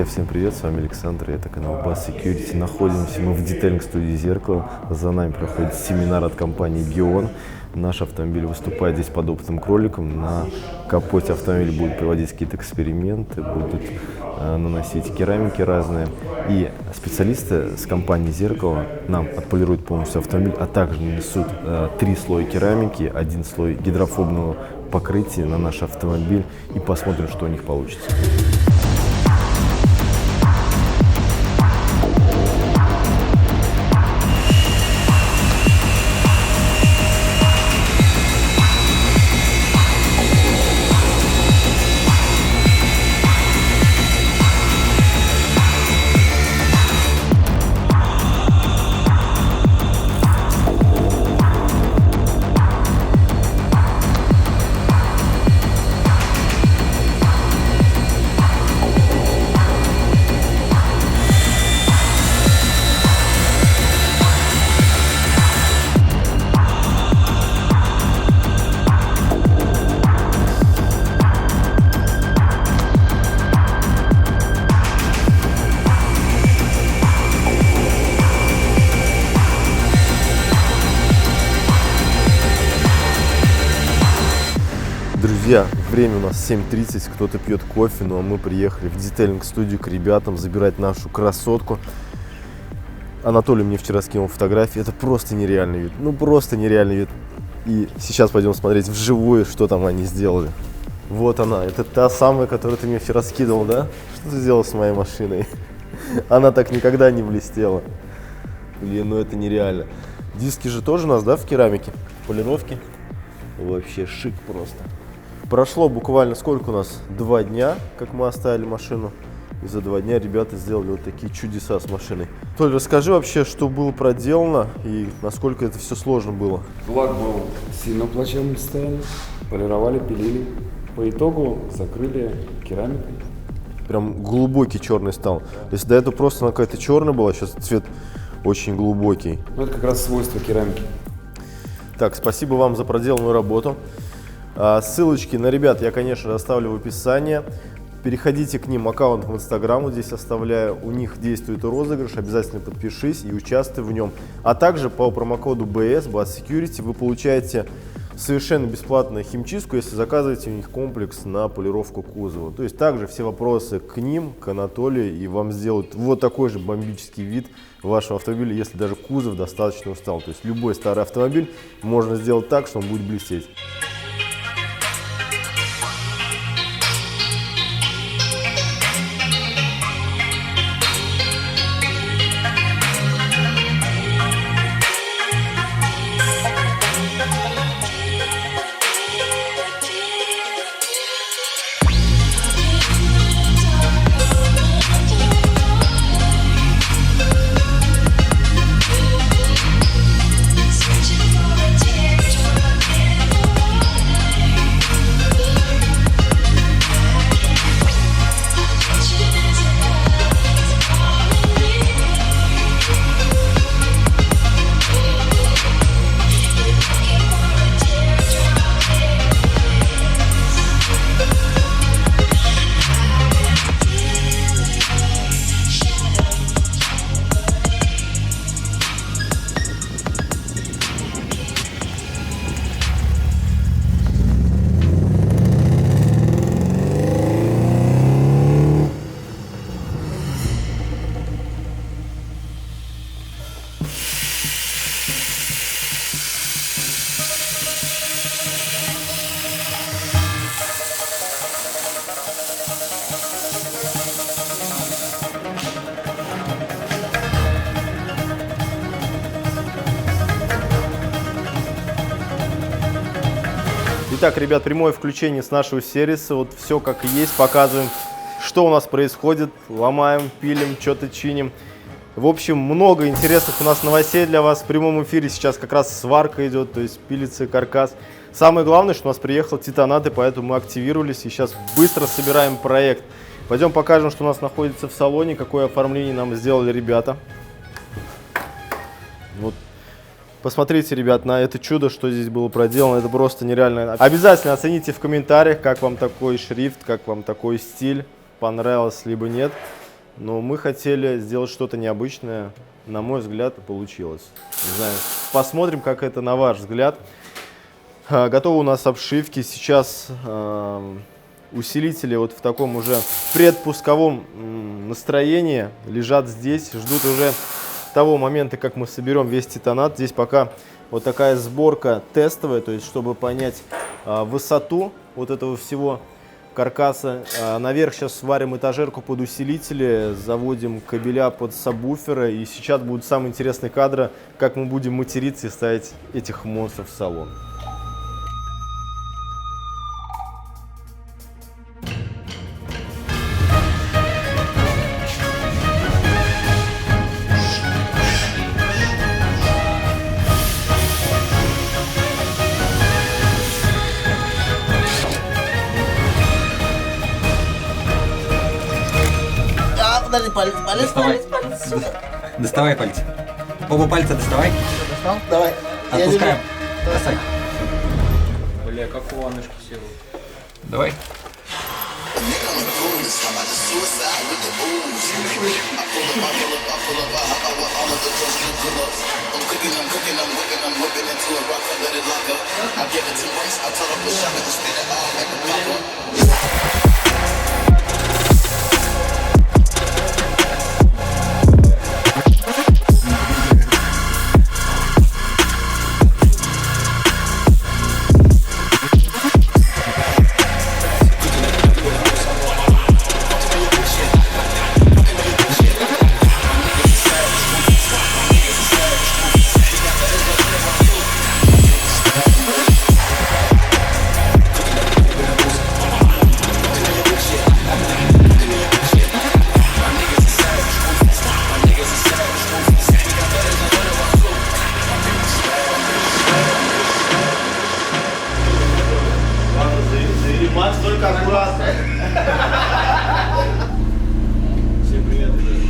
Друзья, всем привет, с вами Александр, это канал Bass Security. Находимся мы в детейлинг-студии «Зеркало», за нами проходит семинар от компании Geon. Наш автомобиль выступает здесь под опытным кроликом, на капоте автомобиля будут проводить какие-то эксперименты, будут наносить керамики разные. И специалисты с компании «Зеркало» нам отполируют полностью автомобиль, а также нанесут 3 слоя керамики, 1 слой гидрофобного покрытия на наш автомобиль и посмотрим, что у них получится. Друзья, время у нас 7:30, кто-то пьет кофе, но мы приехали в детейлинг-студию к ребятам забирать нашу красотку. Анатолий мне вчера скинул фотографии, это просто нереальный вид, просто нереальный вид. И сейчас пойдем смотреть вживую, что там они сделали. Вот она, это та самая, которую ты мне вчера скидывал, да? Что ты сделал с моей машиной? Она так никогда не блестела. Блин, это нереально. Диски же тоже у нас, да, в керамике? Полировки. Вообще шик просто. Прошло буквально сколько у нас? 2 дня, как мы оставили машину. И за 2 дня ребята сделали вот такие чудеса с машиной. Толь, расскажи вообще, что было проделано и насколько это все сложно было. Лак был в сильно плачевном состоянии. Полировали, пилили. По итогу закрыли керамикой. Прям глубокий черный стал. То есть до этого просто она какая-то черная была, сейчас цвет очень глубокий. Ну, это как раз свойство керамики. Так, спасибо вам за проделанную работу. Ссылочки на ребят я, конечно, оставлю в описании. Переходите к ним, аккаунт в Инстаграм вот здесь оставляю. У них действует розыгрыш, обязательно подпишись и участвуй в нем. А также по промокоду BS, Bass Security, вы получаете совершенно бесплатную химчистку, если заказываете у них комплекс на полировку кузова. То есть также все вопросы к ним, к Анатолию, и вам сделают вот такой же бомбический вид вашего автомобиля, если даже кузов достаточно устал. То есть любой старый автомобиль можно сделать так, что он будет блестеть. Итак, ребят, прямое включение с нашего сервиса. Вот все как есть, показываем, что у нас происходит. Ломаем, пилим, что-то чиним. В общем, много интересных у нас новостей для вас. В прямом эфире сейчас как раз сварка идет, то есть пилится каркас. Самое главное, что у нас приехал титанат, и поэтому мы активировались и сейчас быстро собираем проект. Пойдем покажем, что у нас находится в салоне, какое оформление нам сделали ребята. Вот. Посмотрите, ребят, на это чудо, что здесь было проделано, это просто нереально. Обязательно оцените в комментариях, как вам такой шрифт, как вам такой стиль, понравилось либо нет. но мы хотели сделать что-то необычное. На мой взгляд, получилось. Не знаю, посмотрим, как это на ваш взгляд. Готовы у нас обшивки. Сейчас усилители вот в таком уже предпусковом настроении лежат здесь, ждут уже того момента, как мы соберем весь титанат. Здесь пока вот такая сборка тестовая, то есть чтобы понять высоту вот этого всего каркаса. Наверх сейчас сварим этажерку под усилители, заводим кабеля под сабвуферы, и сейчас будут самые интересные кадры, как мы будем материться и ставить этих монстров в салон. Подожди, палец. Доставай пальцы. Оба пальца доставай. Достал? Давай. Отпускаем. Бросай. Бля, как у Аннушки сел. Давай. Только аккуратно. Всем привет, ребята.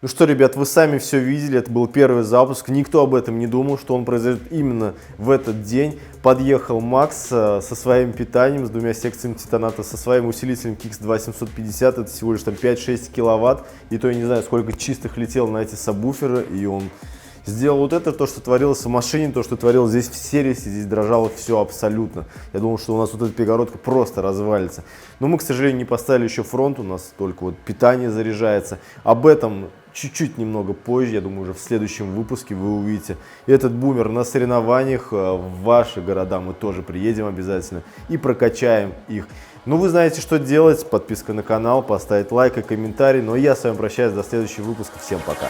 Ну что, ребят, вы сами все видели, это был первый запуск, никто об этом не думал, что он произойдет именно в этот день. Подъехал Макс со своим питанием, с двумя секциями титаната, со своим усилителем Kix 2750, это всего лишь там 5-6 киловатт, и то я не знаю, сколько чистых летел на эти сабвуферы, и он сделал вот это, то, что творилось в машине, то, что творилось здесь в сервисе, здесь дрожало все абсолютно. Я думал, что у нас вот эта перегородка просто развалится. Но мы, к сожалению, не поставили еще фронт, у нас только вот питание заряжается. Об этом чуть-чуть немного позже, я думаю, уже в следующем выпуске вы увидите этот бумер на соревнованиях. В ваши города мы тоже приедем обязательно и прокачаем их. Ну, вы знаете, что делать. Подписка на канал, поставить лайк и комментарий. Но я с вами прощаюсь до следующего выпуска. Всем пока.